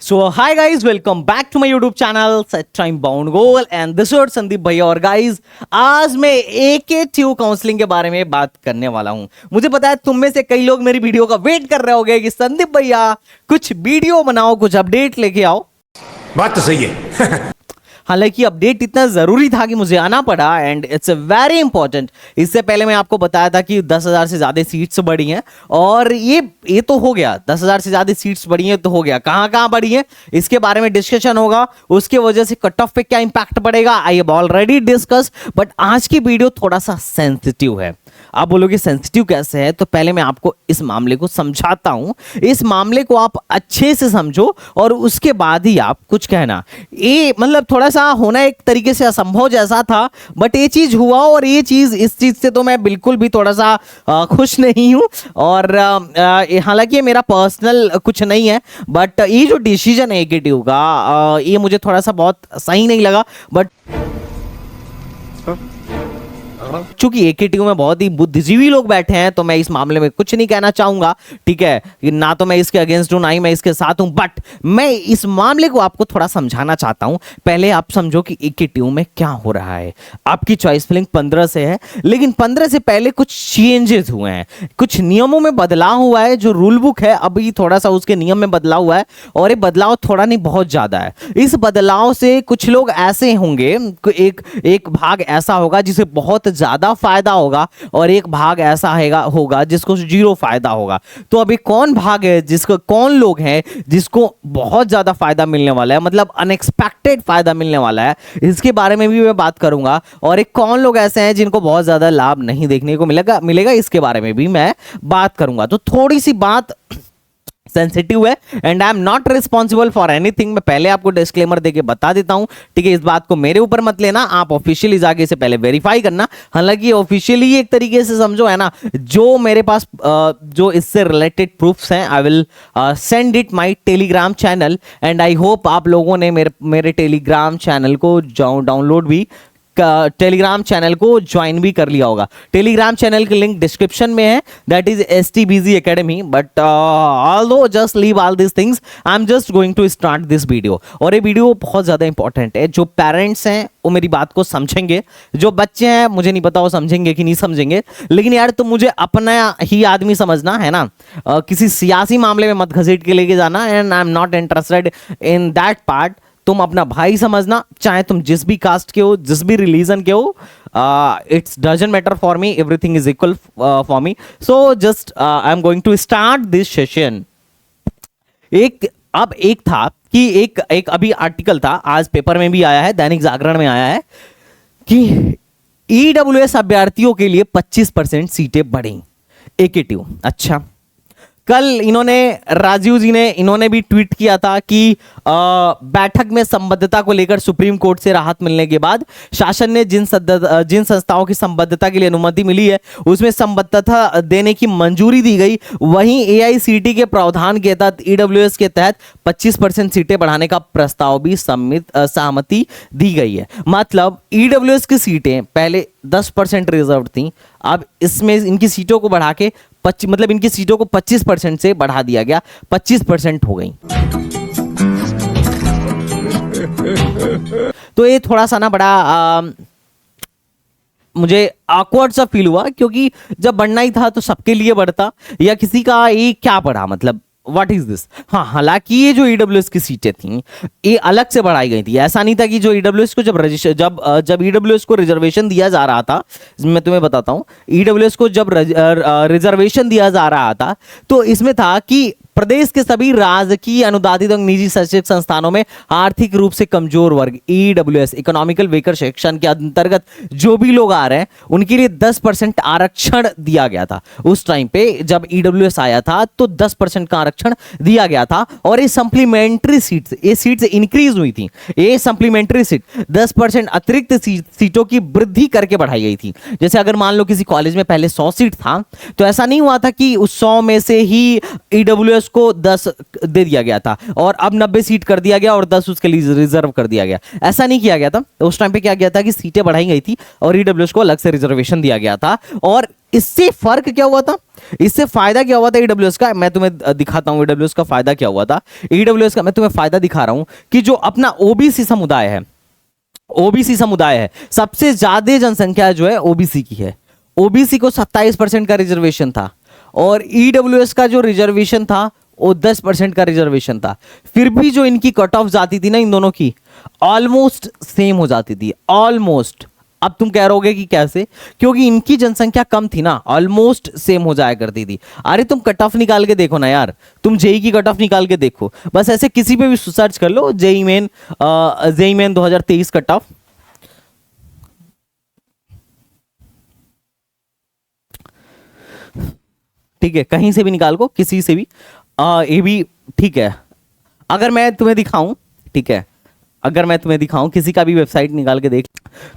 So hi guys, welcome back to my YouTube channel set time bound goal and this is Sandeep भैया। और guys, आज मैं AKTU counselling के बारे में बात करने वाला हूं। मुझे पता है तुम में से कई लोग मेरी वीडियो का वेट कर रहे होंगे कि संदीप भैया कुछ वीडियो बनाओ, कुछ अपडेट लेके आओ। बात तो सही है। हालांकि अपडेट इतना जरूरी था कि मुझे आना पड़ा एंड इट्स वेरी इंपॉर्टेंट। इससे पहले मैं आपको बताया था कि 10,000 से ज्यादा सीट्स बढ़ी हैं और ये तो हो गया। 10,000 से ज्यादा सीट्स बढ़ी हैं तो हो गया। कहां कहां बढ़ी हैं इसके बारे में डिस्कशन होगा। उसके वजह से कट ऑफ पे क्या इंपैक्ट पड़ेगा I have already discuss. But आज की वीडियो थोड़ा सा सेंसिटिव है। आप बोलोगे सेंसिटिव कैसे है, तो पहले मैं आपको इस मामले को समझाता हूं। इस मामले को आप अच्छे से समझो और उसके बाद ही आप कुछ कहना। ये मतलब थोड़ा सा होना एक तरीके से असंभव जैसा था, बट ये चीज हुआ और ये चीज, इस चीज से तो मैं बिल्कुल भी थोड़ा सा खुश नहीं हूं। और हालांकि ये मेरा पर्सनल कुछ नहीं है, बट ये जो डिसीजन है AKTU का, ये मुझे थोड़ा सा बहुत सही नहीं लगा। बट चूंकि AKTU में बहुत ही बुद्धिजीवी लोग बैठे हैं तो मैं इस मामले में कुछ नहीं कहना चाहूंगा। ठीक है, ना तो मैं इसके अगेंस्ट हूं, ना ही मैं इसके साथ हूं, बट मैं इस मामले को आपको थोड़ा समझाना चाहता हूं। पहले आप समझो कि AKTU में क्या हो रहा है। आपकी चॉइस फिलिंग 15 से है, लेकिन 15 से पहले कुछ चेंजेस हुए हैं, कुछ नियमों में बदलाव हुआ है। जो रूल बुक है अभी थोड़ा सा उसके नियम में बदलाव हुआ है और ये बदलाव थोड़ा नहीं बहुत ज्यादा है। इस बदलाव से कुछ लोग ऐसे होंगे, एक भाग ऐसा होगा जिसे बहुत ज्यादा फायदा होगा और एक भाग ऐसा होगा जिसको जीरो फायदा होगा। तो अभी कौन भाग है जिसको, कौन लोग हैं जिसको बहुत ज्यादा फायदा मिलने वाला है, मतलब अनएक्सपेक्टेड फायदा मिलने वाला है, इसके बारे में भी मैं बात करूंगा। और एक कौन लोग ऐसे हैं जिनको बहुत ज्यादा लाभ नहीं देखने को मिलेगा इसके बारे में भी मैं बात करूंगा। तो थोड़ी सी बात सेंसिटिव है and I am not responsible for anything. मैं पहले आपको डिस्क्लेमर देके बता देता हूं, ठीक है। इस बात को मेरे ऊपर मत लेना, आप ऑफिशियली जाके इसे पहले वेरीफाई करना। हालांकि ऑफिशियली एक तरीके से समझो है ना, जो मेरे पास जो इससे रिलेटेड प्रूफ्स हैं I will send it my Telegram channel and I hope आप लोगों ने मेरे टेलीग्राम चैनल को डाउनलोड भी, टेलीग्राम चैनल को ज्वाइन भी कर लिया होगा। टेलीग्राम चैनल की लिंक डिस्क्रिप्शन में है, that is STBZ Academy। But although just leave all this things, I am just going to start this video. और ये वीडियो बहुत ज्यादा इंपॉर्टेंट है। जो पेरेंट्स हैं वो मेरी बात को समझेंगे, जो बच्चे हैं मुझे नहीं पता वो समझेंगे कि नहीं समझेंगे, लेकिन यार तुम मुझे अपना ही आदमी समझना है ना। किसी सियासी मामले में मत घसीट के लेके जाना and I am not interested in that part. तुम अपना भाई समझना, चाहे तुम जिस भी कास्ट के हो, जिस भी रिलीजन के हो, it's doesn't matter for me, everything is equal for me. So just I am going to start this session. एक था कि एक अभी आर्टिकल था, आज पेपर में भी आया है, दैनिक जागरण में आया है कि EWS अभ्यर्थियों के लिए 25% सीटें बढ़ी AKTU। अच्छा, कल इन्होंने, राजीव जी ने, इन्होंने भी ट्वीट किया था कि बैठक में संबद्धता को लेकर सुप्रीम कोर्ट से राहत मिलने के बाद शासन ने जिन संस्थाओं की संबद्धता के लिए अनुमति मिली है उसमें संबद्धता देने की मंजूरी दी गई। वहीं AICT के प्रावधान के तहत EWS के तहत 25% सीटें बढ़ाने का प्रस्ताव भी सहमति दी गई है। मतलब EWS की सीटें पहले 10% रिजर्व थी, अब इसमें इनकी सीटों को बढ़ा के इनकी सीटों को 25% से बढ़ा दिया गया, 25% हो गई। तो ये थोड़ा सा ना बड़ा मुझे ऑकवर्ड सा फील हुआ, क्योंकि जब बढ़ना ही था तो सबके लिए बढ़ता, या किसी का ये क्या बढ़ा, मतलब व्हाट इज दिस। हाँ, हालांकि ये जो EWS की सीटें थी ये अलग से बढ़ाई गई थी। ऐसा नहीं था कि जो EWS को जब EWS को रिजर्वेशन दिया जा रहा था, मैं तुम्हें बताता हूं, EWS को जब रिजर्वेशन दिया जा रहा था तो इसमें था कि प्रदेश के सभी राजकीय, अनुदानित और निजी शैक्षिक संस्थानों में आर्थिक रूप से कमजोर वर्ग EWS इकोनॉमिकल वेकर सेक्शन के अंतर्गत जो भी लोग आ रहे हैं उनके लिए 10% आरक्षण दिया गया था। उस टाइम पे जब EWS आया था तो 10% का आरक्षण दिया गया था। और ये सप्लीमेंट्री सीट्स इंक्रीज हुई थी। ये सप्लीमेंट्री सीट 10% अतिरिक्त सीटों की वृद्धि करके बढ़ाई गई थी। जैसे अगर मान लो किसी कॉलेज में पहले 100 सीट था तो ऐसा नहीं हुआ था कि उस 100 में से ही EWS ईडब्ल्यूएस को 10 दे दिया गया था और अब 90 सीट कर दिया गया और 10 उसके लिए रिजर्व कर दिया गया। ऐसा नहीं किया गया था। उस टाइम पे क्या किया था कि सीटें बढ़ाई गई थी और ईडब्ल्यूएस को अलग से रिजर्वेशन दिया गया था। और इससे फर्क क्या हुआ था, इससे फायदा क्या हुआ था ईडब्ल्यूएस का, मैं तुम्हें दिखाता हूं ईडब्ल्यूएस का फायदा क्या हुआ था। ईडब्ल्यूएस का मैं तुम्हें फायदा दिखा रहा हूं कि जो अपना ओबीसी समुदाय है, ओबीसी समुदाय है, सबसे ज्यादा जनसंख्या जो है ओबीसी की है। ओबीसी को 27% का रिजर्वेशन था और ईडब्ल्यूएस का जो रिजर्वेशन था वो 10% का रिजर्वेशन था। फिर भी जो इनकी कट ऑफ जाती थी ना इन दोनों की, ऑलमोस्ट सेम हो जाती थी, ऑलमोस्ट। अब तुम कह रहोगे कि कैसे, क्योंकि इनकी जनसंख्या कम थी ना, ऑलमोस्ट सेम हो जाया करती थी। अरे तुम कट ऑफ निकाल के देखो ना यार, तुम जेई की कट ऑफ निकाल के देखो, बस ऐसे किसी पे भी सर्च कर लो जेई मेन 2023 कट ऑफ। ठीक है, कहीं से भी निकाल को, किसी से भी, ये भी ठीक है। अगर मैं तुम्हें दिखाऊं, ठीक है, अगर मैं तुम्हें दिखाऊं किसी का भी वेबसाइट निकाल के देख,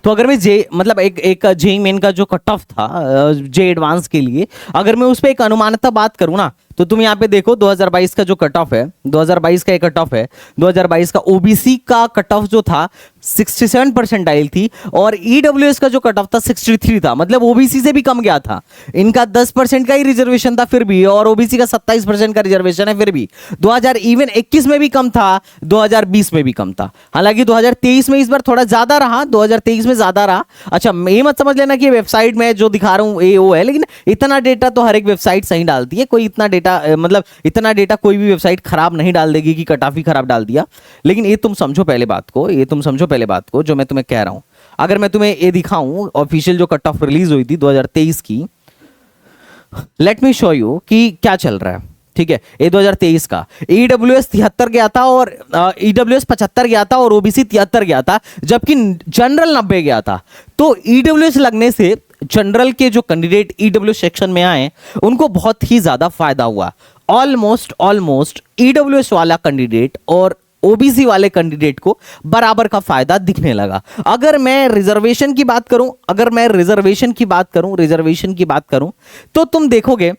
तो अगर मैं जे मतलब एक जेई मेन का जो कट ऑफ था जे एडवांस के लिए, अगर मैं उस पर एक अनुमानता बात करूं ना, तो तुम यहाँ पे देखो 2022 का जो कट ऑफ है, 2022 का एक कट ऑफ है, 2022 का ओबीसी का कट ऑफ जो था 67 परसेंटाइल थी और ईडब्ल्यूएस का जो कट ऑफ था 63 था, मतलब ओबीसी से भी कम गया था। इनका 10% का ही रिजर्वेशन था फिर भी, और ओबीसी का 27% का रिजर्वेशन है फिर भी। 2021 में भी कम था, 2020 में भी कम था। हालांकि 2023 में इस बार थोड़ा ज्यादा रहा, 2023 में ज्यादा रहा। अच्छा, ये मत समझ लेना कि वेबसाइट में जो दिखा रहा हूं ये वो है, लेकिन इतना डेटा तो हर एक वेबसाइट सही डालती है। कोई इतना डेटा मतलब इतना डेटा कोई भी वेबसाइट खराब नहीं डाल देगी कि कट ऑफ ही खराब डाल दिया। लेकिन ये तुम समझो पहले बात को, ये तुम समझो पहले बात को जो मैं तुम्हें कह रहा हूं। अगर मैं तुम्हें ये दिखाऊं ऑफिशियल जो कट ऑफ रिलीज हुई थी 2023 की, लेट मी शो यू कि क्या चल रहा है। ठीक है, ये 2023 का ईडब्ल्यूएस 73 गया था और ईडब्ल्यूएस 75 गया था और ओबीसी 73 गया था, जबकि जनरल 90 गया था। तो ईडब्ल्यूएस लगने से जनरल के जो कैंडिडेट ईडब्ल्यू सेक्शन में आए उनको बहुत ही ज्यादा फायदा हुआ। ऑलमोस्ट ईडब्ल्यूएस वाला कैंडिडेट और ओबीसी वाले कैंडिडेट को बराबर का फायदा दिखने लगा। अगर मैं रिजर्वेशन की बात करूं, तो तुम देखोगे,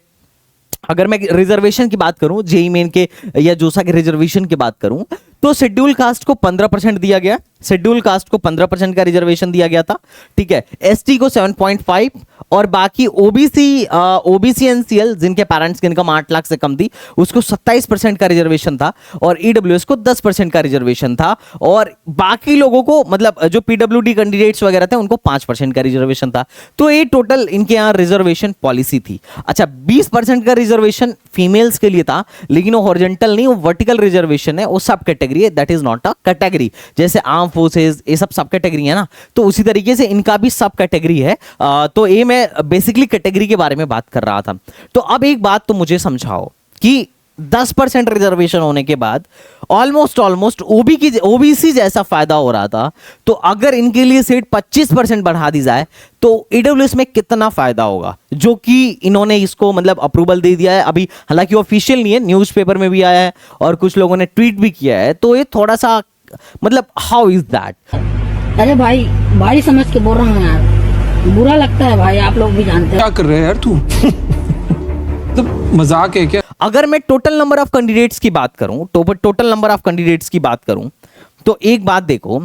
अगर मैं रिजर्वेशन की बात करूं, जेई मेन के या जोसा के रिजर्वेशन की बात करूं, तो शेड्यूल कास्ट को 15% दिया गया, शेड्यूल कास्ट को 15% का रिजर्वेशन दिया गया था। ठीक है, एसटी को 7.5 और बाकी ओबीसी एनसीएल जिनके पेरेंट्स की इनकम 8 लाख से कम थी उसको 27% का रिजर्वेशन था और ईडब्ल्यूएस को 10% का रिजर्वेशन था। और बाकी लोगों को मतलब जो पीडब्ल्यूडी कैंडिडेट्स वगैरह थे उनको 5% का रिजर्वेशन था। तो ये टोटल इनके यहाँ रिजर्वेशन पॉलिसी थी। अच्छा, 20% का रिजर्वेशन फीमेल्स के लिए था, लेकिन वो हॉरिजॉन्टल नहीं, वो वर्टिकल रिजर्वेशन है, वो सब कैटेगरी है, that is not a category. जैसे आर्म फोर्सेस ये सब कैटेगरी है ना, तो उसी तरीके से इनका भी सब कैटेगरी है। तो ये मैं बेसिकली कैटेगरी के बारे में बात कर रहा था। तो अब एक बात तो मुझे समझाओ कि 10% रिजर्वेशन होने के बाद ऑलमोस्ट ओबीसी जैसा फायदा हो रहा था, तो अगर इनके लिए सीट 25% बढ़ा दी जाए तो ईडब्ल्यूएस में कितना फायदा होगा, जो कि इन्होंने इसको मतलब अप्रूवल दे दिया है अभी। हालांकि ऑफिशियल नहीं है, न्यूज़पेपर में भी आया है और कुछ लोगों ने ट्वीट भी किया है। तो ये थोड़ा सा मतलब हाउ इज दैट? अरे भाई समझ के बोल रहा हूँ यार, बुरा लगता है भाई, आप लोग भी जानते हैं। क्या कर रहे हैं यार तू? मजाक है क्या? अगर मैं टोटल नंबर ऑफ कैंडिडेट्स की बात करूं, तो एक बात देखो,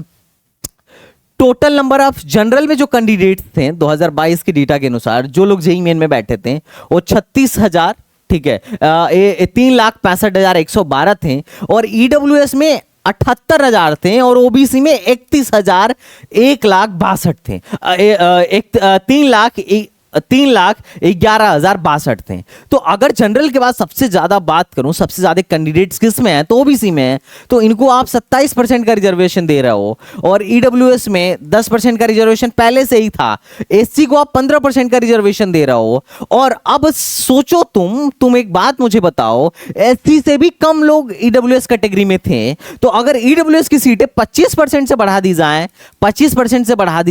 टोटल नंबर ऑफ जनरल में जो कैंडिडेट्स थे 2022 के डेटा के अनुसार, जो लोग जेईई मेन में बैठे थे वो 36,000, ठीक है, 3,65,112 थे और ईडब्ल्यूएस में 78,000 थे और ओबीसी में 31,162 थे, 3,11,062 थे। तो अगर जनरल के बाद सबसे ज्यादा बात करूं, सबसे ज्यादा कैंडिडेट्स किस में है तो ओबीसी में है, तो इनको आप 27% का रिजर्वेशन दे रहे हो और ईडब्ल्यूएस में 10% का रिजर्वेशन पहले से ही था, एससी को आप 15% का रिजर्वेशन दे रहे हो। और अब सोचो तुम एक बात मुझे बताओ, एससी से भी कम लोग ईडब्ल्यूएस कैटेगरी में थे, तो अगर ईडब्ल्यूएस की सीटें 25% से बढ़ा दी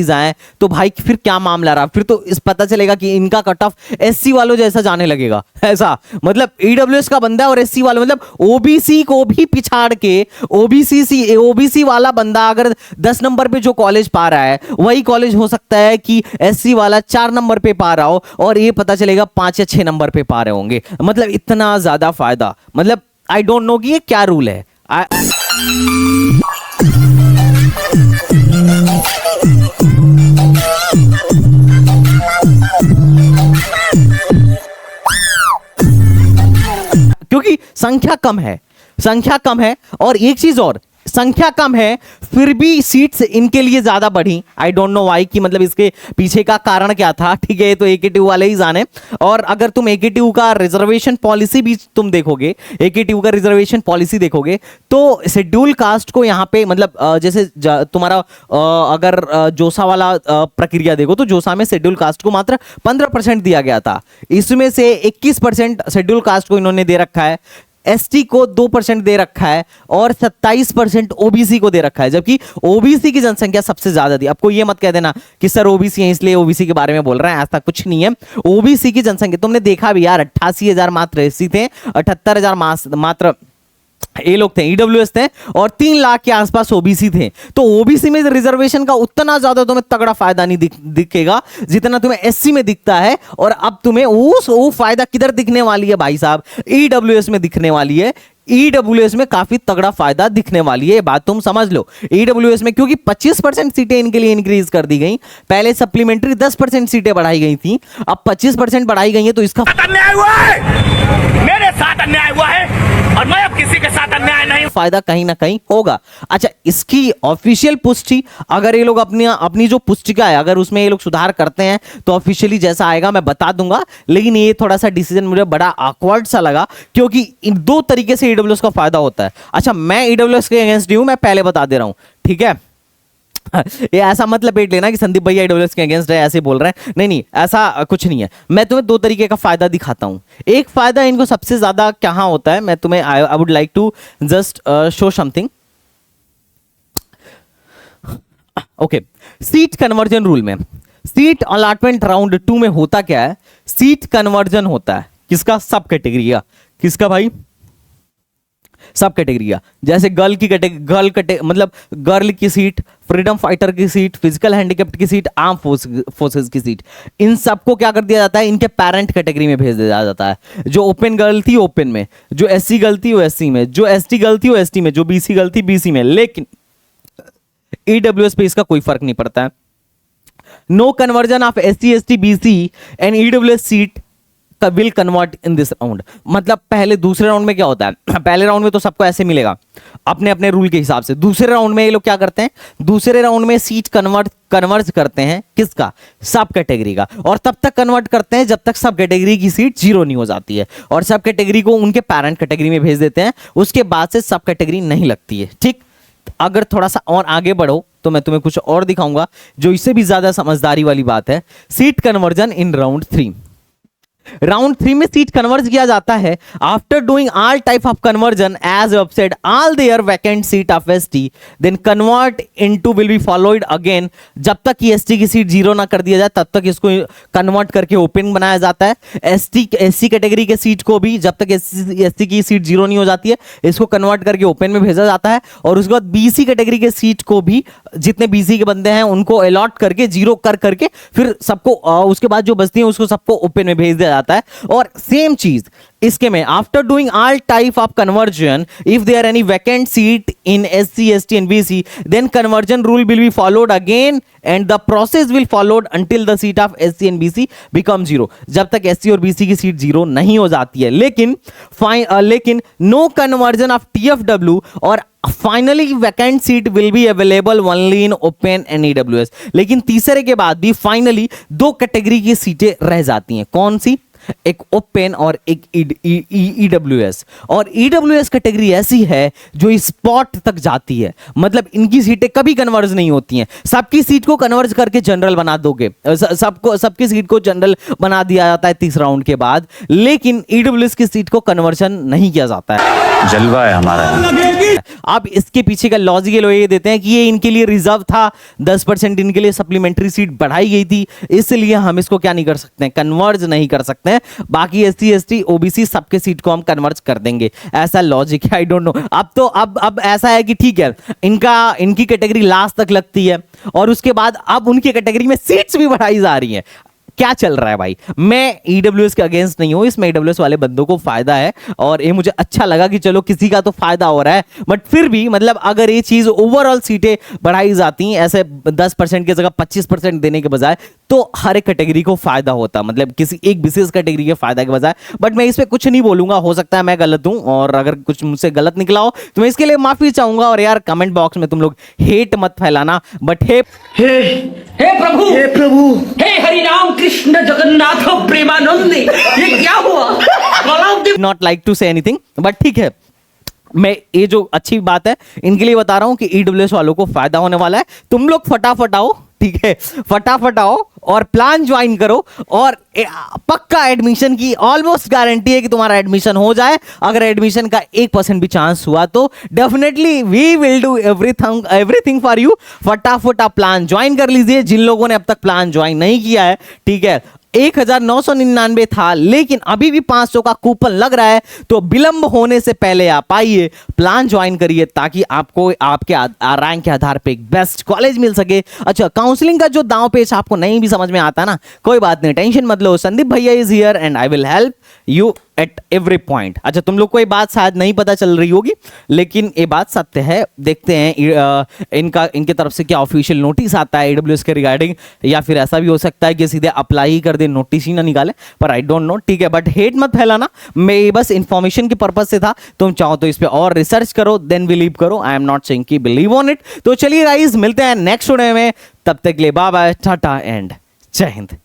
जाए, तो भाई फिर क्या मामला रहा? फिर तो इस पता चलेगा लगेगा कि इनका कट ऑफ एससी वालों जैसा जाने लगेगा, ऐसा मतलब ईडब्ल्यूएस का बंदा और एससी वाला मतलब ओबीसी को भी पिछाड़ के ओबीसी वाला बंदा अगर 10 नंबर पे जो कॉलेज पा रहा है वही कॉलेज हो सकता है कि एससी वाला 4 नंबर पे पा रहा हो और ये पता चलेगा 5 या 6 नंबर पे पा रहे होंगे। मतलब इतना ज्यादा फायदा, मतलब आई डोंट नो कि ये क्या रूल है। क्योंकि संख्या कम है और एक चीज और, संख्या कम है फिर भी सीट्स इनके लिए ज्यादा बढ़ी। आई डोंट नो व्हाई, कि मतलब इसके पीछे का कारण क्या था, ठीक है, ये तो एकेटीयू वाले ही जाने। और अगर तुम एकेटीयू का रिजर्वेशन पॉलिसी भी तुम देखोगे, एकेटीयू का रिजर्वेशन पॉलिसी देखोगे तो शेड्यूल कास्ट को यहाँ पे मतलब जैसे तुम्हारा अगर जोसा वाला प्रक्रिया देखो तो जोसा में शेड्यूल कास्ट को मात्र 15% दिया गया था, इसमें से 21% शेड्यूल कास्ट को इन्होंने दे रखा है, एसटी को 2% दे रखा है और 27% ओबीसी को दे रखा है, जबकि ओबीसी की जनसंख्या सबसे ज्यादा थी। आपको ये मत कह देना कि सर ओबीसी है इसलिए ओबीसी के बारे में बोल रहे हैं, ऐसा कुछ नहीं है। ओबीसी की जनसंख्या तुमने देखा भी यार, 88,000 मात्र एससी थे, 78,000 मात्र ये लोग थे ईडब्ल्यूएस थे और 3 लाख के आसपास ओबीसी थे। तो ओबीसी में रिजर्वेशन का उतना ज्यादा तुम्हें तगड़ा फायदा नहीं दिखेगा जितना तुम्हें एससी में दिखता है। और अब तुम्हें वो फायदा किधर दिखने वाली है भाई साहब, ईडब्ल्यूएस में दिखने वाली है। ईडब्ल्यूएस में काफी तगड़ा फायदा दिखने वाली है, बात तुम समझ लो। ईडब्ल्यूएस में क्योंकि 25% सीटें इनके लिए इंक्रीज कर दी गई, पहले सप्लीमेंट्री 10% सीटें बढ़ाई गई थी, अब 25% बढ़ाई गई है, तो इसका अन्याय हुआ है, मेरे साथ अन्याय हुआ है और मैं अब किसी के साथ अन्याय नहीं। फायदा कहीं ना कहीं होगा। अच्छा, इसकी ऑफिशियल पुष्टि अगर ये लोग अपनी जो पुस्तिका है अगर उसमें ये लोग सुधार करते हैं तो ऑफिशियली जैसा आएगा मैं बता दूंगा। लेकिन ये थोड़ा सा डिसीजन मुझे बड़ा ऑकवर्ड सा लगा क्योंकि इन 2 तरीके से ईडब्ल्यूएस का फायदा होता है। अच्छा, मैं ईडब्ल्यूएस के अगेंस्ट हूं, मैं पहले बता दे रहा हूं, ठीक है। ये ऐसा मत लपेट लेना कि संदीप भैया ईडब्ल्यूएस के अगेंस्ट है ऐसे बोल रहे हैं, नहीं, ऐसा कुछ नहीं है। मैं तुम्हें 2 तरीके का फायदा दिखाता हूं। एक फायदा इनको सबसे ज्यादा कहां होता है, मैं तुम्हें I would like to just show something. Okay, seat conversion rule में सीट अलॉटमेंट राउंड 2 में होता क्या है, सीट कन्वर्जन होता है किसका, सब कैटेगरी का। किसका भाई, सब कैटेगरी का। जैसे गर्ल की सीट, फ्रीडम फाइटर की सीट, फिजिकल हैंडीकैप्ड की सीट, आर्म फोर्सेस की सीट, इन सबको क्या कर दिया जाता है, इनके पेरेंट कैटेगरी में भेज दिया जाता है। जो ओपन गर्ल थी ओपन में, जो एससी गर्ल थी वो एससी में, जो एसटी गर्ल थी वो एसटी में, जो बीसी गर्ल थी बीसी में। लेकिन ईडब्ल्यूएस पे इसका कोई फर्क नहीं पड़ता है। No conversion of SC ST BC and EWS seat will convert in this round. मतलब पहले दूसरे राउंड में क्या होता है, पहले राउंड में तो सबको ऐसे मिलेगा अपने अपने रूल के हिसाब से। दूसरे राउंड में ये लोग क्या करते हैं, दूसरे राउंड में सीट कन्वर्ज करते हैं किसका, सब कैटेगरी का। और तब तक कन्वर्ट करते हैं जब तक सब कैटेगरी की सीट 0 नहीं हो जाती है और सब कैटेगरी को उनके पेरेंट कैटेगरी में भेज देते हैं। उसके बाद से सब कैटेगरी नहीं लगती है, ठीक। अगर थोड़ा सा और आगे बढ़ो तो मैं तुम्हें कुछ और दिखाऊंगा जो इससे भी ज्यादा समझदारी वाली बात है। Seat conversion in round 3, round 3 में सीट कन्वर्ज किया जाता है after doing all type of conversion as अब said all their vacant seat of ST then convert into will be followed again. जब तक कि एसटी की सीट 0 ना कर दिया जाए तब तक इसको कन्वर्ट करके ओपन बनाया जाता है। एससी कैटेगरी के सीट को भी जब तक एससी की सीट 0 नहीं हो जाती है इसको कन्वर्ट करके ओपन में भेजा जाता है। और उसके बाद बीसी कैटेगरी के सीट को भी जितने बीसी के बंदे हैं उनको अलॉट करके 0 करके फिर सबको उसके बाद जो बचती है उसको सबको ओपन में भेज दिया जाता है। और सेम चीज इसके में after doing all type of conversion if there any vacant seat in SC ST and BC then conversion rule will be followed again and the process will followed until the seat of SC and BC become 0। जब तक SC और BC की seat 0 नहीं हो जाती है। लेकिन no conversion of TFW और finally vacant seat will be available only in open and EWS. लेकिन तीसरे के बाद भी फाइनली 2 कैटेगरी की सीटें रह जाती हैं। कौन सी, एक ओपन और एक ईडब्ल्यूएस। और ईडब्ल्यूएस कैटेगरी ऐसी है जो स्पॉट तक जाती है, मतलब इनकी सीटें कभी कन्वर्ज नहीं होती हैं। सबकी सीट को कन्वर्ज करके जनरल बना दोगे, सबकी सीट को जनरल बना दिया जाता है 30 राउंड के बाद, लेकिन ईडब्ल्यूएस की सीट को कन्वर्जन नहीं किया जाता है। जलवा है हमारा। अब इसके पीछे का लॉजिक ये देते हैं कि ये इनके लिए रिजर्व था, 10% इनके लिए सप्लीमेंट्री सीट बढ़ाई गई थी, इसलिए हम इसको क्या नहीं कर सकते, कन्वर्ज नहीं कर सकते हैं। बाकी SC ST OBC सबके सीट को हम कन्वर्ज कर देंगे, ऐसा लॉजिक है। आई डोंट नो, अब ऐसा है कि ठीक है, इनकी कैटेगरी लास्ट तक लगती है और उसके बाद अब उनकी कैटेगरी में सीट्स भी बढ़ाई जा रही हैं। क्या चल रहा है भाई? मैं EWS के अगेंस्ट नहीं हूं, इसमें EWS वाले बंदों को फायदा है और ये मुझे अच्छा लगा कि चलो किसी का तो फायदा हो रहा है। बट फिर भी मतलब अगर ये चीज ओवरऑल सीटें बढ़ाई जाती हैं ऐसे 10% की जगह 25% देने के बजाय, तो हर एक कैटेगरी को फायदा होता, मतलब किसी एक विशेष कैटेगरी के फायदा के बजाय। बट मैं इस पे कुछ नहीं बोलूंगा, हो सकता है मैं गलत हूं और अगर कुछ मुझसे गलत निकला हो तो मैं इसके लिए माफी चाहूंगा। और यार कमेंट बॉक्स में तुम लोग हेट मत फैलाना, बट हे प्रभु, हे प्रभु, हे हरिनाम कृष्ण जगन्नाथ प्रेमानंद, ये क्या हुआ? Not like to say anything, but ठीक है, मैं ये जो अच्छी बात है इनके लिए बता रहा हूं कि EWS वालों को फायदा होने वाला है। तुम लोग फटाफट आओ, ठीक है, फटाफट आओ और प्लान ज्वाइन करो और पक्का एडमिशन की ऑलमोस्ट गारंटी है कि तुम्हारा एडमिशन हो जाए। अगर एडमिशन का 1% भी चांस हुआ तो definitely we will do everything for you. फटाफट आप प्लान ज्वाइन कर लीजिए जिन लोगों ने अब तक प्लान ज्वाइन नहीं किया है, ठीक है। 1999 था, लेकिन अभी भी 500 का कूपन लग रहा है, तो विलंब होने से पहले आप आइए, प्लान ज्वाइन करिए ताकि आपको आपके रैंक के आधार पे एक बेस्ट कॉलेज मिल सके। अच्छा, काउंसलिंग का जो दांव पेच आपको नहीं भी समझ में आता ना, कोई बात नहीं, टेंशन मत लो, संदीप भैया is here and I will help you at every point. अच्छा, तुम लोग को ये बात शायद नहीं पता चल रही होगी, लेकिन ये बात सत्य है। देखते हैं इनके तरफ से क्या ऑफिशियल नोटिस आता है EWS के रिगार्डिंग, या फिर ऐसा भी हो सकता है कि सीधे अप्लाई ही कर दे, नोटिस ही ना निकाले, पर आई डोंट नो, ठीक है। बट हेट मत फैलाना, मैं ये बस इंफॉर्मेशन के पर्पज से था। तुम चाहो तो इस पे और रिसर्च करो, देन बिलीव करो। आई एम नॉट सेइंग कि बिलीव ऑन इट। तो चलिए गाइस, मिलते हैं नेक्स्ट वीडियो में, तब तक के लिए बाय बाय, टाटा एंड जय हिंद।